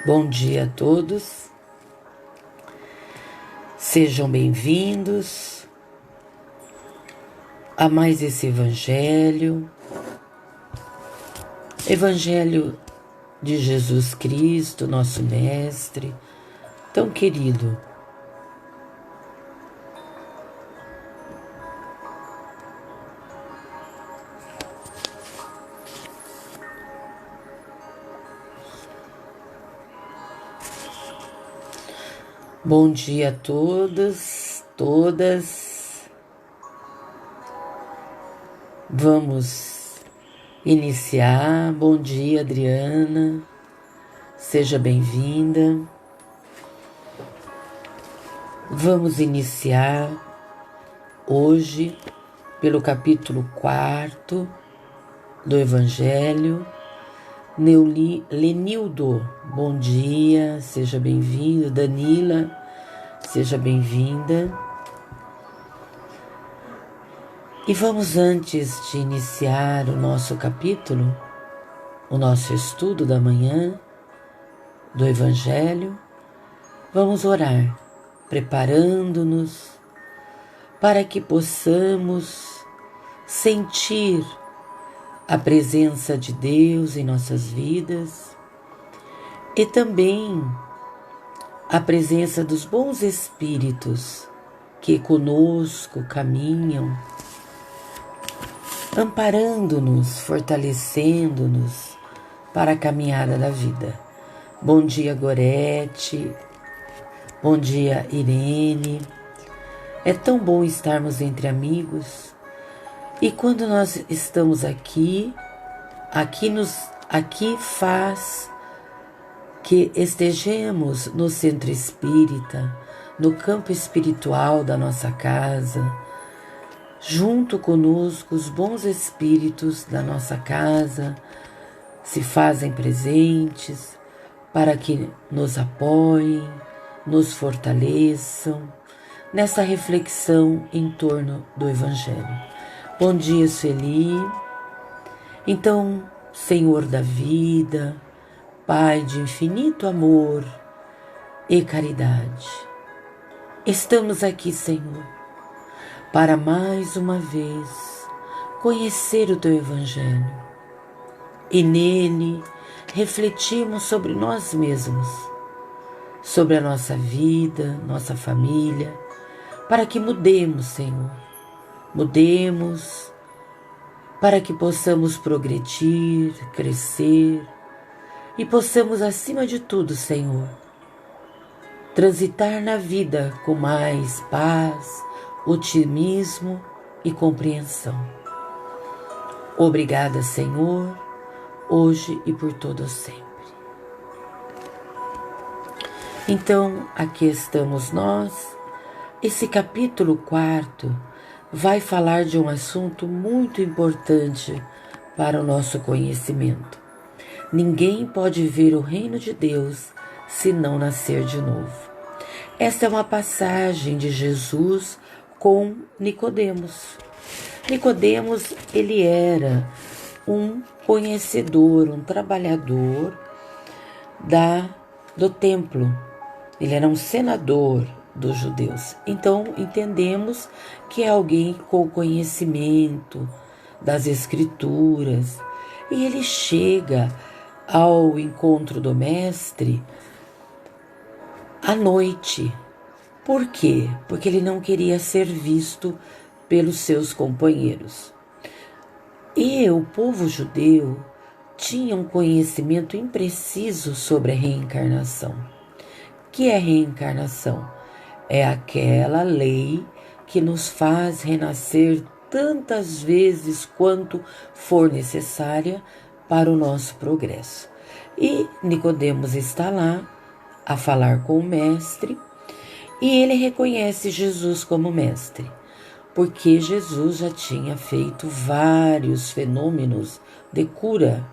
Bom dia a todos, sejam bem-vindos a mais esse Evangelho de Jesus Cristo, nosso Mestre, tão querido. Bom dia a todos, todas. Vamos iniciar. Bom dia, Adriana. Seja bem-vinda. Vamos iniciar hoje pelo capítulo 4 do Evangelho. Lenildo, bom dia, seja bem-vindo. Danila, seja bem-vinda. E vamos, antes de iniciar o nosso capítulo, o nosso estudo da manhã do Evangelho, vamos orar, preparando-nos para que possamos sentir a presença de Deus em nossas vidas e também a presença dos bons espíritos que conosco caminham, amparando-nos, fortalecendo-nos para a caminhada da vida. Bom dia, Gorete. Bom dia, Irene. É tão bom estarmos entre amigos. E quando nós estamos aqui faz que estejamos no centro espírita, no campo espiritual da nossa casa, junto conosco os bons espíritos da nossa casa se fazem presentes para que nos apoiem, nos fortaleçam nessa reflexão em torno do Evangelho. Bom dia, Sueli. Então, Senhor da vida, Pai de infinito amor e caridade, estamos aqui, Senhor, para mais uma vez conhecer o Teu Evangelho e nele refletirmos sobre nós mesmos, sobre a nossa vida, nossa família, para que mudemos, Senhor. Mudemos para que possamos progredir, crescer e possamos, acima de tudo, Senhor, transitar na vida com mais paz, otimismo e compreensão. Obrigada, Senhor, hoje e por todo sempre. Então, aqui estamos nós. Esse capítulo 4 vai falar de um assunto muito importante para o nosso conhecimento. Ninguém pode ver o reino de Deus se não nascer de novo. Esta é uma passagem de Jesus com Nicodemos. Nicodemos, ele era um conhecedor, um trabalhador do templo. Ele era um senador dos judeus. Então, entendemos que é alguém com conhecimento das Escrituras. E ele chega ao encontro do Mestre à noite. Por quê? Porque ele não queria ser visto pelos seus companheiros. E o povo judeu tinha um conhecimento impreciso sobre a reencarnação. O que é reencarnação? É aquela lei que nos faz renascer tantas vezes quanto for necessária para o nosso progresso. E Nicodemos está lá a falar com o Mestre e ele reconhece Jesus como Mestre, porque Jesus já tinha feito vários fenômenos de cura,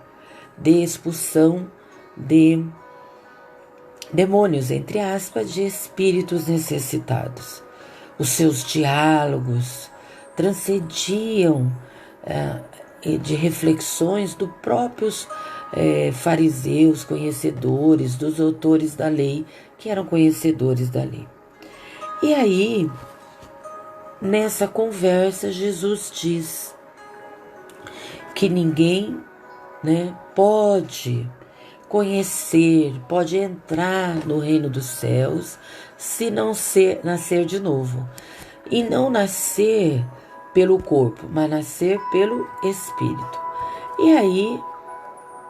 de expulsão de demônios, entre aspas, de espíritos necessitados. Os seus diálogos transcendiam de reflexões dos próprios fariseus, conhecedores, dos autores da lei, que eram conhecedores da lei. E aí, nessa conversa, Jesus diz que ninguém, né, pode conhecer, pode entrar no reino dos céus se não nascer de novo. E não nascer pelo corpo, mas nascer pelo Espírito. E aí,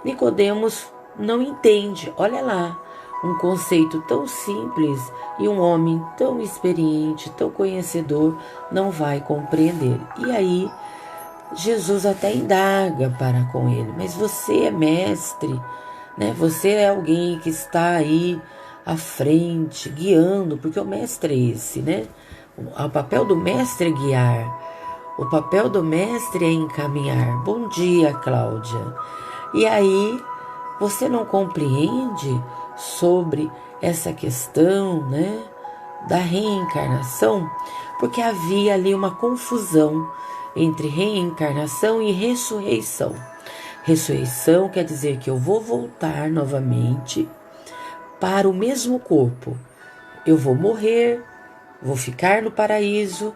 Nicodemos não entende, olha lá, um conceito tão simples e um homem tão experiente, tão conhecedor, não vai compreender. E aí, Jesus até indaga para com ele, mas você é mestre, né? Você é alguém que está aí à frente, guiando, porque o mestre é esse, né? O papel do mestre é guiar, o papel do mestre é encaminhar. Bom dia, Cláudia. E aí, você não compreende sobre essa questão, né, da reencarnação? Porque havia ali uma confusão entre reencarnação e ressurreição. Ressurreição quer dizer que eu vou voltar novamente para o mesmo corpo. Eu vou morrer, vou ficar no paraíso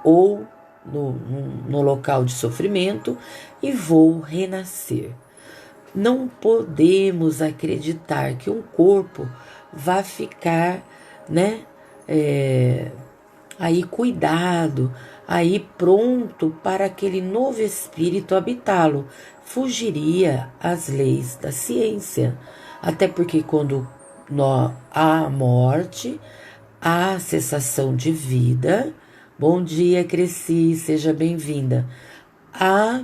ou no local de sofrimento e vou renascer. Não podemos acreditar que um corpo vai ficar, né, aí cuidado, aí pronto para aquele novo espírito habitá-lo. Fugiria às leis da ciência. Até porque quando há morte, há cessação de vida. Bom dia, Cresci, seja bem-vinda. Há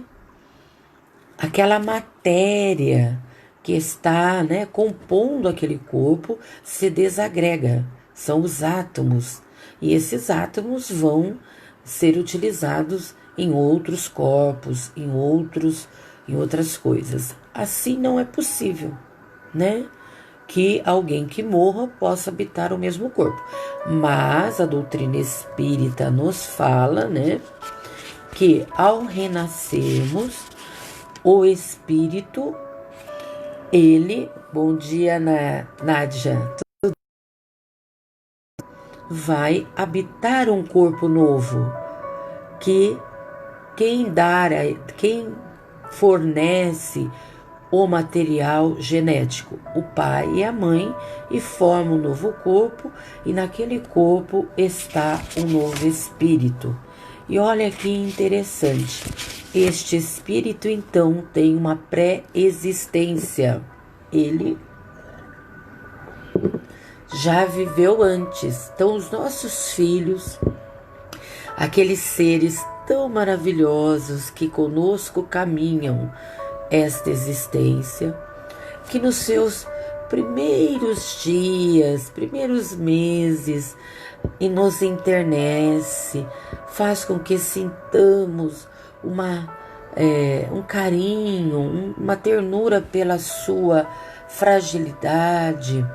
aquela matéria que está, né, compondo aquele corpo se desagrega. São os átomos. E esses átomos vão ser utilizados em outros corpos, em outras coisas. Assim não é possível, né, que alguém que morra possa habitar o mesmo corpo. Mas a doutrina espírita nos fala, né, que ao renascermos, o espírito, ele, bom dia, Nádia, vai habitar um corpo novo, que quem fornece o material genético, o pai e a mãe, e forma um novo corpo, e naquele corpo está um novo espírito. E olha que interessante, este espírito então tem uma pré-existência, ele já viveu antes. Então os nossos filhos, aqueles seres tão maravilhosos que conosco caminham esta existência, que nos seus primeiros dias, primeiros meses, e nos enternece, faz com que sintamos um carinho, uma ternura pela sua fragilidade,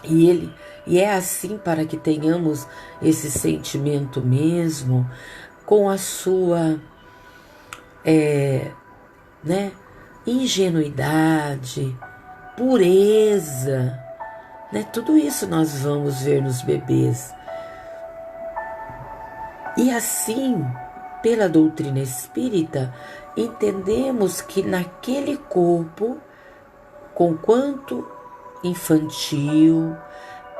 e é assim para que tenhamos esse sentimento mesmo, com a sua né, ingenuidade, pureza, né? Tudo isso nós vamos ver nos bebês. E assim, pela doutrina espírita, entendemos que naquele corpo, conquanto infantil,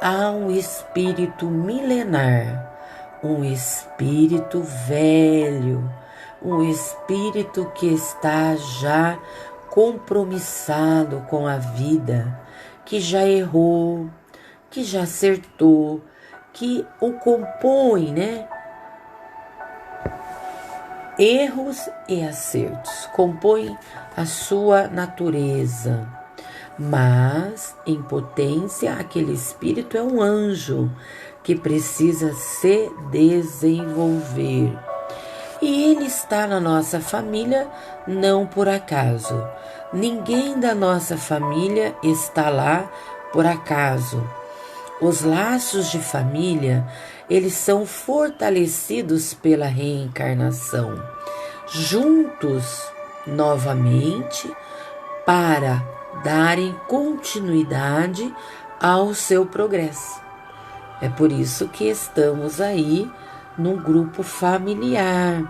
há um espírito milenar, um espírito velho, um espírito que está já compromissado com a vida, que já errou, que já acertou, que o compõe, né? Erros e acertos, compõe a sua natureza. Mas, em potência, aquele espírito é um anjo que precisa se desenvolver. E ele está na nossa família não por acaso. Ninguém da nossa família está lá por acaso. Os laços de família, eles são fortalecidos pela reencarnação. Juntos, novamente para darem continuidade ao seu progresso. É por isso que estamos aí num grupo familiar.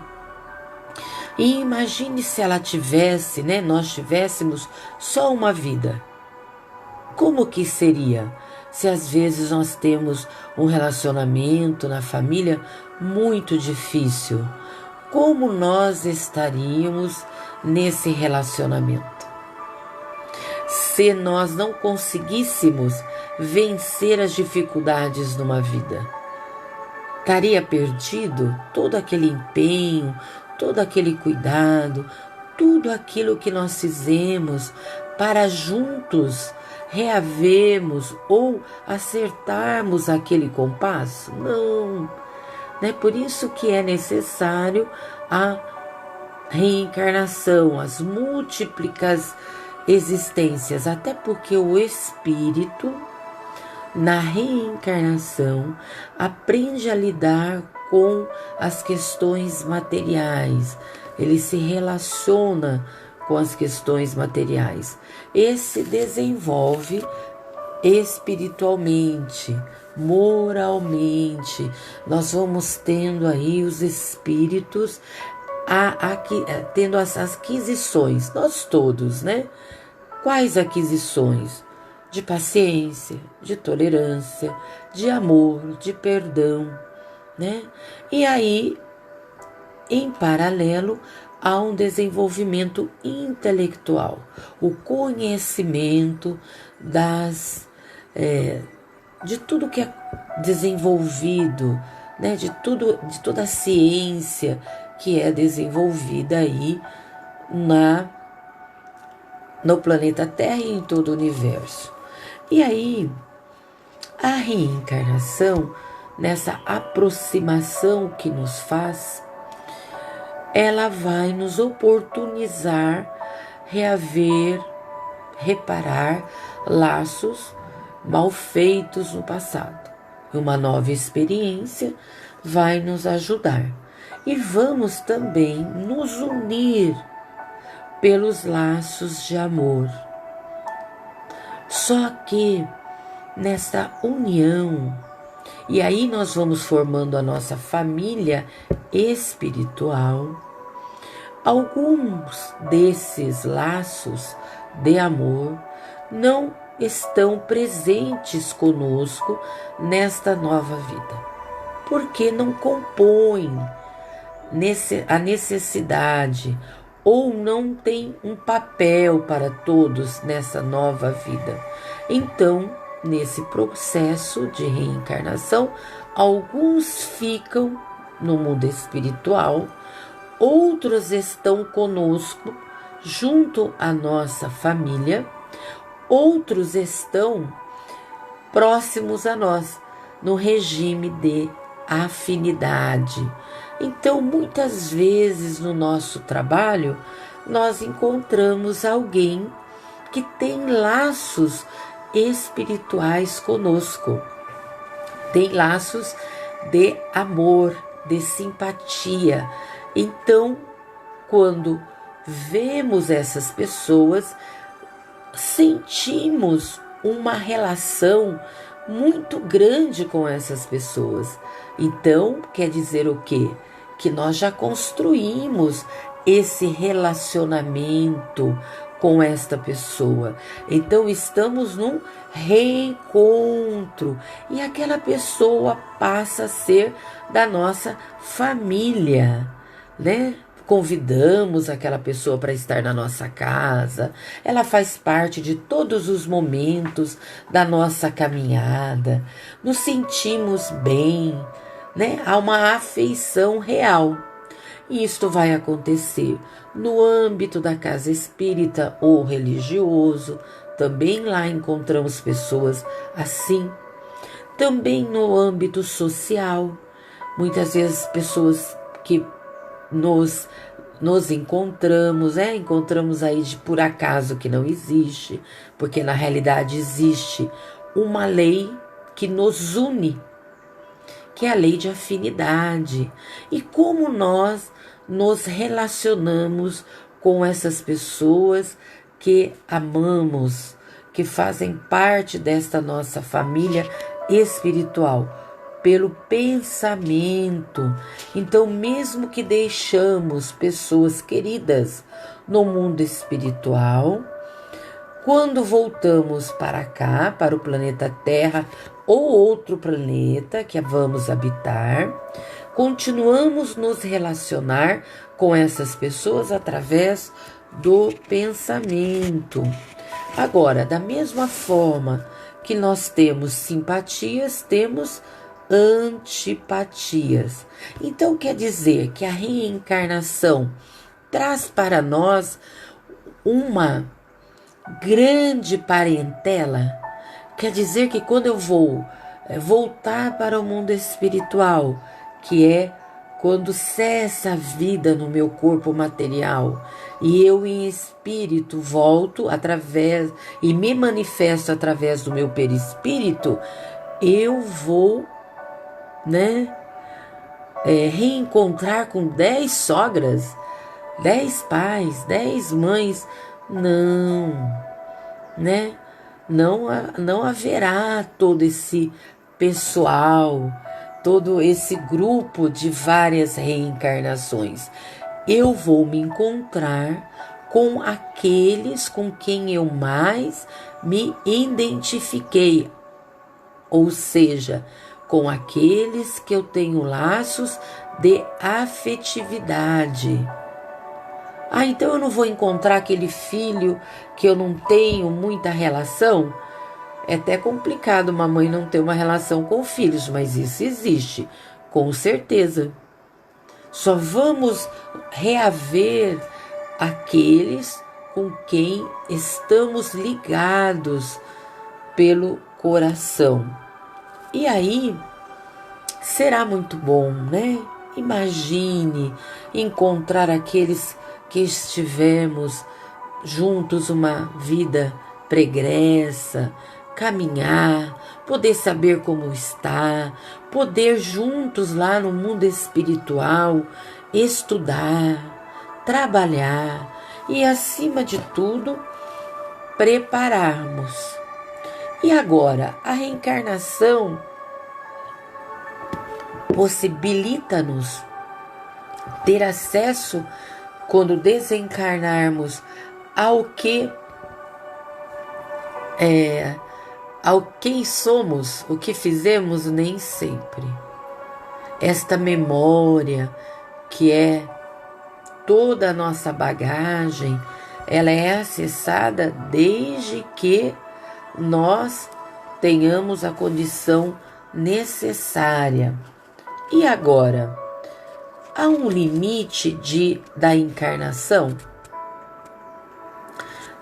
E imagine se ela tivesse, nós tivéssemos só uma vida. Como que seria? Se às vezes nós temos um relacionamento na família muito difícil, como nós estaríamos nesse relacionamento? Se nós não conseguíssemos vencer as dificuldades numa vida, estaria perdido todo aquele empenho, todo aquele cuidado, tudo aquilo que nós fizemos para juntos reavermos ou acertarmos aquele compasso? Não. Por isso que é necessário a reencarnação, as múltiplas existências, até porque o espírito, na reencarnação, aprende a lidar com as questões materiais, ele se relaciona com as questões materiais e se desenvolve espiritualmente, moralmente. Nós vamos tendo aí os espíritos tendo as aquisições, nós todos, Quais aquisições? De paciência, de tolerância, de amor, de perdão, E aí, em paralelo, há um desenvolvimento intelectual, o conhecimento de tudo que é desenvolvido, de toda a ciência que é desenvolvida aí no planeta Terra e em todo o universo. E aí, a reencarnação, nessa aproximação que nos faz, ela vai nos oportunizar reparar laços mal feitos no passado. E uma nova experiência vai nos ajudar. E vamos também nos unir pelos laços de amor. Só que nessa união, e aí nós vamos formando a nossa família espiritual, alguns desses laços de amor não estão presentes conosco nesta nova vida, porque não compõem a necessidade ou não tem um papel para todos nessa nova vida. Então, nesse processo de reencarnação, alguns ficam no mundo espiritual, outros estão conosco, junto à nossa família, outros estão próximos a nós, no regime de afinidade. Então, muitas vezes no nosso trabalho, nós encontramos alguém que tem laços espirituais conosco, tem laços de amor, de simpatia. Então, quando vemos essas pessoas, sentimos uma relação muito grande com essas pessoas. Então, quer dizer o quê? Que nós já construímos esse relacionamento com esta pessoa. Então, estamos num reencontro e aquela pessoa passa a ser da nossa família, Convidamos aquela pessoa para estar na nossa casa, ela faz parte de todos os momentos da nossa caminhada, nos sentimos bem, Há uma afeição real. E isto vai acontecer no âmbito da casa espírita ou religioso, também lá encontramos pessoas assim. Também no âmbito social, muitas vezes pessoas que nos encontramos, encontramos aí de por acaso que não existe, porque na realidade existe uma lei que nos une, que é a lei de afinidade. E como nós nos relacionamos com essas pessoas que amamos, que fazem parte desta nossa família espiritual, pelo pensamento. Então, mesmo que deixamos pessoas queridas no mundo espiritual, quando voltamos para cá, para o planeta Terra ou outro planeta que vamos habitar, continuamos nos relacionar com essas pessoas através do pensamento. Agora, da mesma forma que nós temos simpatias, temos antipatias. Então, quer dizer que a reencarnação traz para nós uma grande parentela. Quer dizer que quando eu vou voltar para o mundo espiritual, que é quando cessa a vida no meu corpo material e eu em espírito volto através e me manifesto através do meu perispírito, eu vou, reencontrar com 10 sogras, 10 pais, 10 mães. Não, não haverá todo esse pessoal, todo esse grupo de várias reencarnações. Eu vou me encontrar com aqueles com quem eu mais me identifiquei, ou seja, com aqueles que eu tenho laços de afetividade. Então eu não vou encontrar aquele filho que eu não tenho muita relação? É até complicado uma mãe não ter uma relação com filhos, mas isso existe, com certeza. Só vamos reaver aqueles com quem estamos ligados pelo coração. E aí será muito bom, né? Imagine encontrar aqueles que estivemos juntos uma vida pregressa, caminhar, poder saber como está, poder juntos lá no mundo espiritual estudar, trabalhar e, acima de tudo, prepararmos. E agora, a reencarnação possibilita-nos ter acesso, quando desencarnarmos, ao quem somos, o que fizemos, nem sempre. Esta memória, que é toda a nossa bagagem, ela é acessada desde que nós tenhamos a condição necessária. E agora, há um limite da encarnação?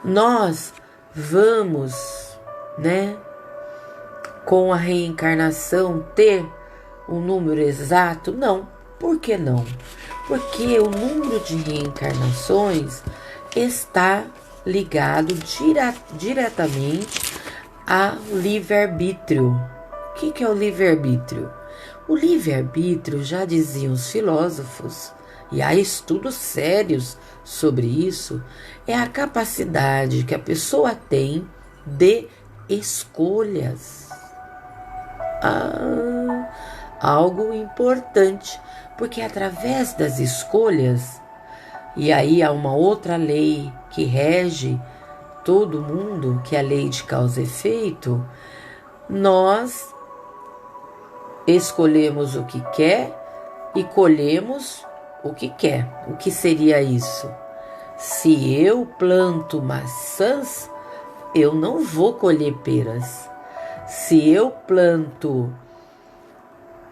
Nós vamos, com a reencarnação ter um número exato? Não. Por que não? Porque o número de reencarnações está ligado diretamente ao livre-arbítrio. O que é o livre-arbítrio? O livre-arbítrio, já diziam os filósofos, e há estudos sérios sobre isso, é a capacidade que a pessoa tem de escolhas. Algo importante, porque através das escolhas, e aí há uma outra lei que rege todo mundo, que é a lei de causa e efeito, nós escolhemos o que quer e colhemos o que quer. O que seria isso? Se eu planto maçãs, eu não vou colher peras. Se eu planto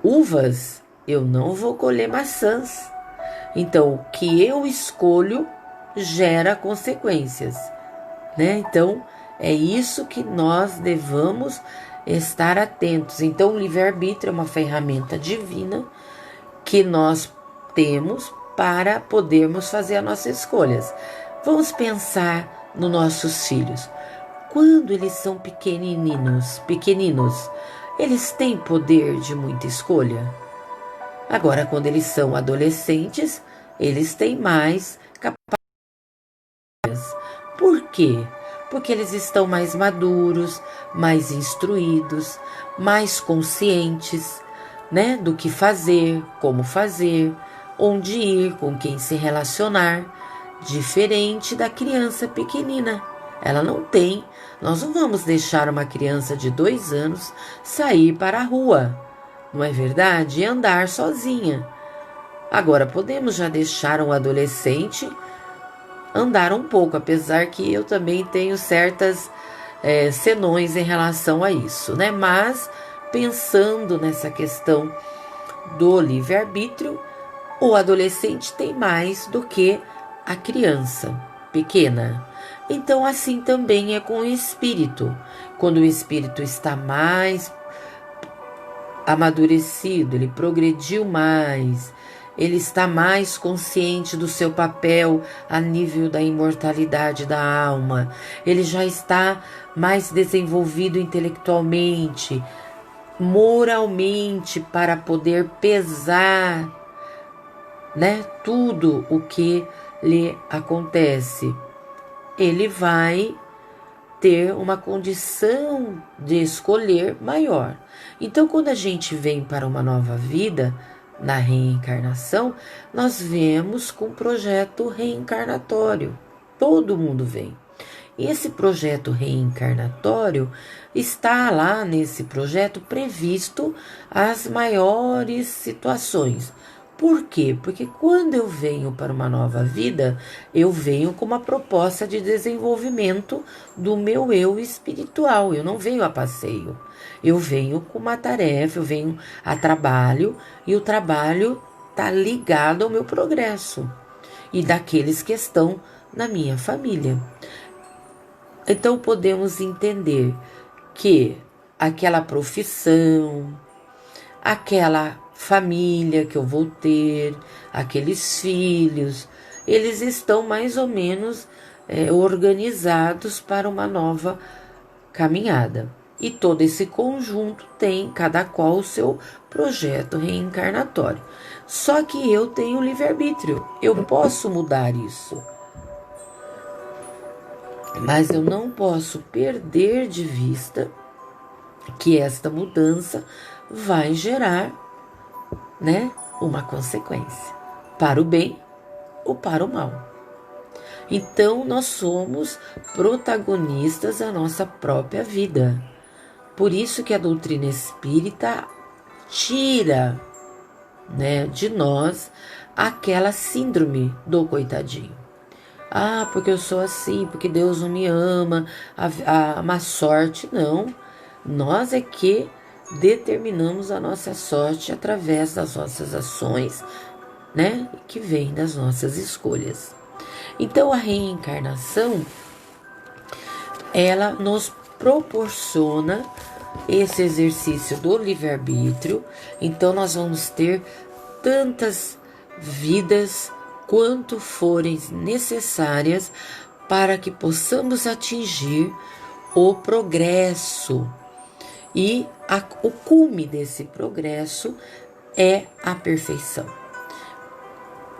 uvas, eu não vou colher maçãs. Então, o que eu escolho gera consequências, Então, é isso que nós devamos estar atentos. Então, o livre-arbítrio é uma ferramenta divina que nós temos para podermos fazer as nossas escolhas. Vamos pensar nos nossos filhos. Quando eles são pequeninos, eles têm poder de muita escolha? Agora, quando eles são adolescentes, eles têm mais capacidade Por quê? Porque eles estão mais maduros, mais instruídos, mais conscientes, né, do que fazer, como fazer, onde ir, com quem se relacionar, diferente da criança pequenina. Ela não tem. Nós não vamos deixar uma criança de 2 anos sair para a rua, não é verdade? E andar sozinha. Agora, podemos já deixar um adolescente andar um pouco, apesar que eu também tenho certas senões em relação a isso, né? Mas, pensando nessa questão do livre-arbítrio, o adolescente tem mais do que a criança pequena. Então, assim também é com o espírito. Quando o espírito está mais amadurecido, ele progrediu mais, ele está mais consciente do seu papel a nível da imortalidade da alma, ele já está mais desenvolvido intelectualmente, moralmente, para poder pesar, né, tudo o que lhe acontece. Ele vai ter uma condição de escolher maior. Então, quando a gente vem para uma nova vida, na reencarnação, nós vemos com um projeto reencarnatório. Todo mundo vem. E esse projeto reencarnatório está lá nesse projeto previsto as maiores situações. Por quê? Porque quando eu venho para uma nova vida, eu venho com uma proposta de desenvolvimento do meu eu espiritual. Eu não venho a passeio. Eu venho com uma tarefa, eu venho a trabalho e o trabalho está ligado ao meu progresso e daqueles que estão na minha família. Então podemos entender que aquela profissão, aquela família que eu vou ter, aqueles filhos, eles estão mais ou menos organizados para uma nova caminhada. E todo esse conjunto tem, cada qual, o seu projeto reencarnatório. Só que eu tenho livre-arbítrio, eu posso mudar isso. Mas eu não posso perder de vista que esta mudança vai gerar, né, uma consequência, para o bem ou para o mal. Então, nós somos protagonistas da nossa própria vida. Por isso que a doutrina espírita tira, né, de nós aquela síndrome do coitadinho. Ah, porque eu sou assim, porque Deus não me ama, a má sorte. Não, nós é que determinamos a nossa sorte através das nossas ações, né, que vem das nossas escolhas. Então, a reencarnação, ela nos proporciona esse exercício do livre-arbítrio. Então, nós vamos ter tantas vidas quanto forem necessárias para que possamos atingir o progresso. E o cume desse progresso é a perfeição.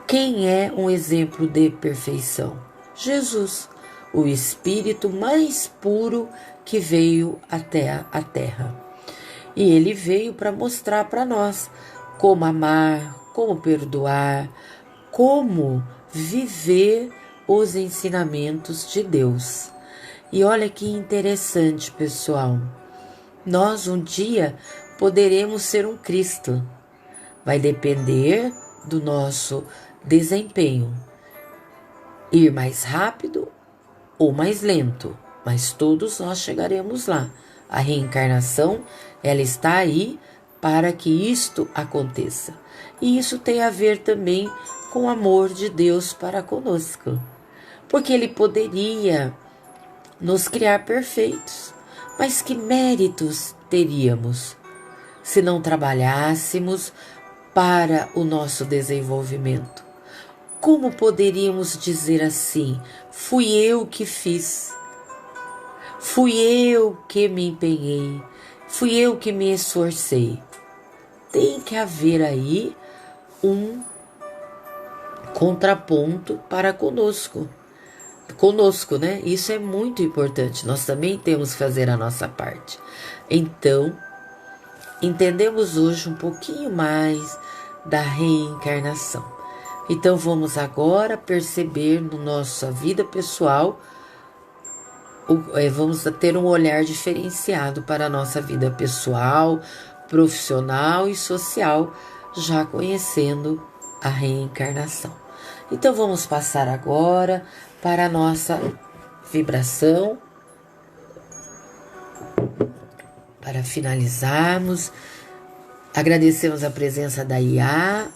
Quem é um exemplo de perfeição? Jesus, o Espírito mais puro que veio até a Terra. E ele veio para mostrar para nós como amar, como perdoar, como viver os ensinamentos de Deus. E olha que interessante, pessoal. Nós um dia poderemos ser um Cristo. Vai depender do nosso desempenho. Ir mais rápido ou mais lento, mas todos nós chegaremos lá. A reencarnação, ela está aí para que isto aconteça. E isso tem a ver também com o amor de Deus para conosco. Porque Ele poderia nos criar perfeitos, mas que méritos teríamos se não trabalhássemos para o nosso desenvolvimento? Como poderíamos dizer assim: fui eu que fiz, fui eu que me empenhei, fui eu que me esforcei? Tem que haver aí um contraponto para conosco. conosco, né? Isso é muito importante. Nós também temos que fazer a nossa parte. Então, entendemos hoje um pouquinho mais da reencarnação. Então, vamos agora perceber no nossa vida pessoal, vamos ter um olhar diferenciado para a nossa vida pessoal, profissional e social, já conhecendo a reencarnação. Então, vamos passar agora para a nossa vibração, para finalizarmos. Agradecemos a presença da Iá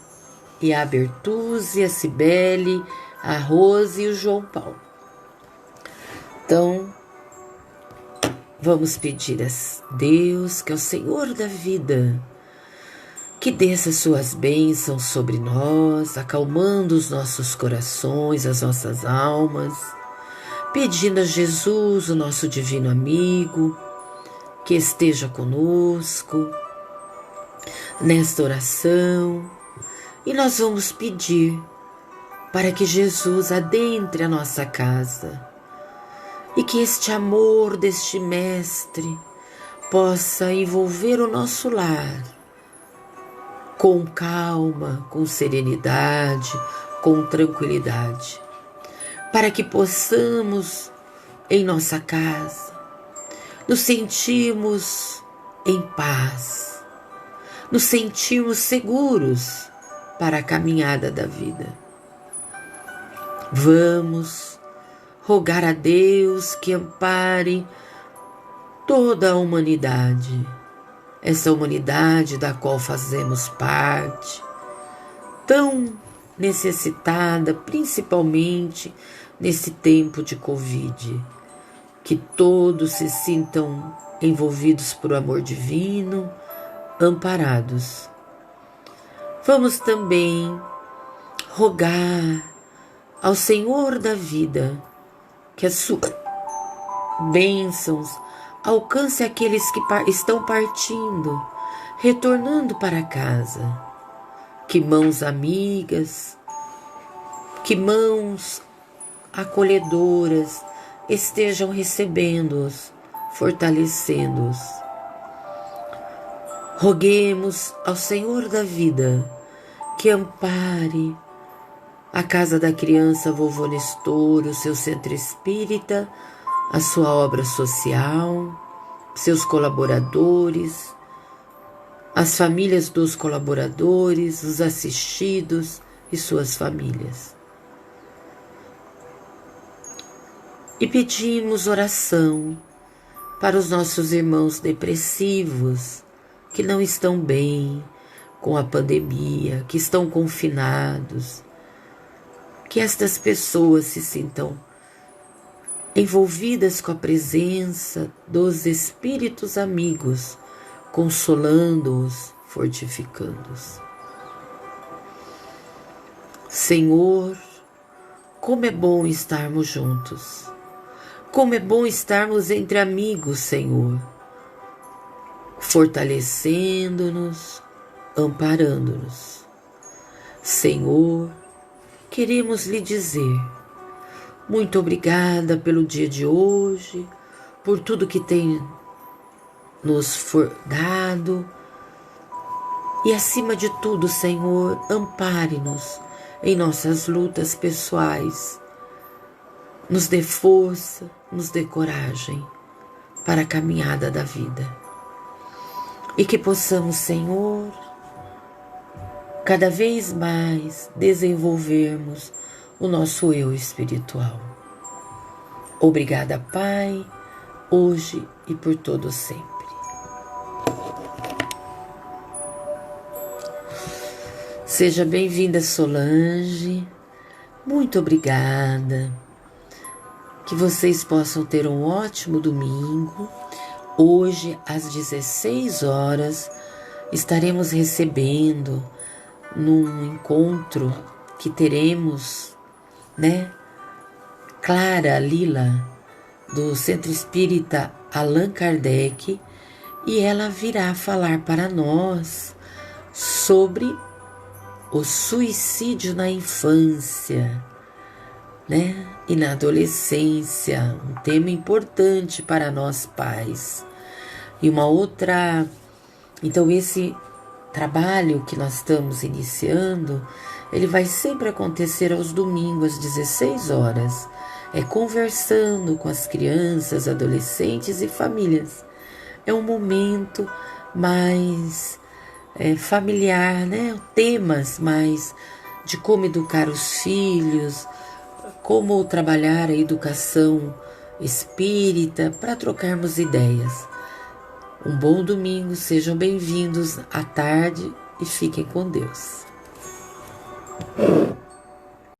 e a Bertuzzi, a Cibele, a Rose e o João Paulo. Então, vamos pedir a Deus, que é o Senhor da vida, que desça suas bênçãos sobre nós, acalmando os nossos corações, as nossas almas, pedindo a Jesus, o nosso divino amigo, que esteja conosco nesta oração. E nós vamos pedir para que Jesus adentre a nossa casa e que este amor deste Mestre possa envolver o nosso lar com calma, com serenidade, com tranquilidade, para que possamos, em nossa casa, nos sentirmos em paz, nos sentirmos seguros para a caminhada da vida. Vamos rogar a Deus que ampare toda a humanidade, essa humanidade da qual fazemos parte, tão necessitada, principalmente nesse tempo de Covid, que todos se sintam envolvidos por amor divino, amparados. Vamos também rogar ao Senhor da vida que as suas bênçãos alcance aqueles que estão partindo, retornando para casa. Que mãos amigas, que mãos acolhedoras estejam recebendo-os, fortalecendo-os. Roguemos ao Senhor da vida que ampare a Casa da Criança Vovô Nestor, o seu centro espírita, a sua obra social, seus colaboradores, as famílias dos colaboradores, os assistidos e suas famílias. E pedimos oração para os nossos irmãos depressivos que não estão bem com a pandemia, que estão confinados, que estas pessoas se sintam envolvidas com a presença dos espíritos amigos, consolando-os, fortificando-os. Senhor, como é bom estarmos juntos, como é bom estarmos entre amigos, Senhor, fortalecendo-nos, amparando-nos. Senhor, queremos lhe dizer muito obrigada pelo dia de hoje, por tudo que tem nos dado. E acima de tudo, Senhor, ampare-nos em nossas lutas pessoais. Nos dê força, nos dê coragem para a caminhada da vida. E que possamos, Senhor, cada vez mais desenvolvermos o nosso eu espiritual. Obrigada, Pai, hoje e por todo sempre. Seja bem-vinda, Solange. Muito obrigada. Que vocês possam ter um ótimo domingo. Hoje, às 16 horas, estaremos recebendo num encontro que teremos, Clara Lila, do Centro Espírita Allan Kardec, e ela virá falar para nós sobre o suicídio na infância, e na adolescência, um tema importante para nós pais. E uma outra, então esse trabalho que nós estamos iniciando, ele vai sempre acontecer aos domingos às 16 horas. É conversando com as crianças, adolescentes e famílias. É um momento mais familiar, né? Temas mais de como educar os filhos, como trabalhar a educação espírita, para trocarmos ideias. Um bom domingo, sejam bem-vindos à tarde e fiquem com Deus.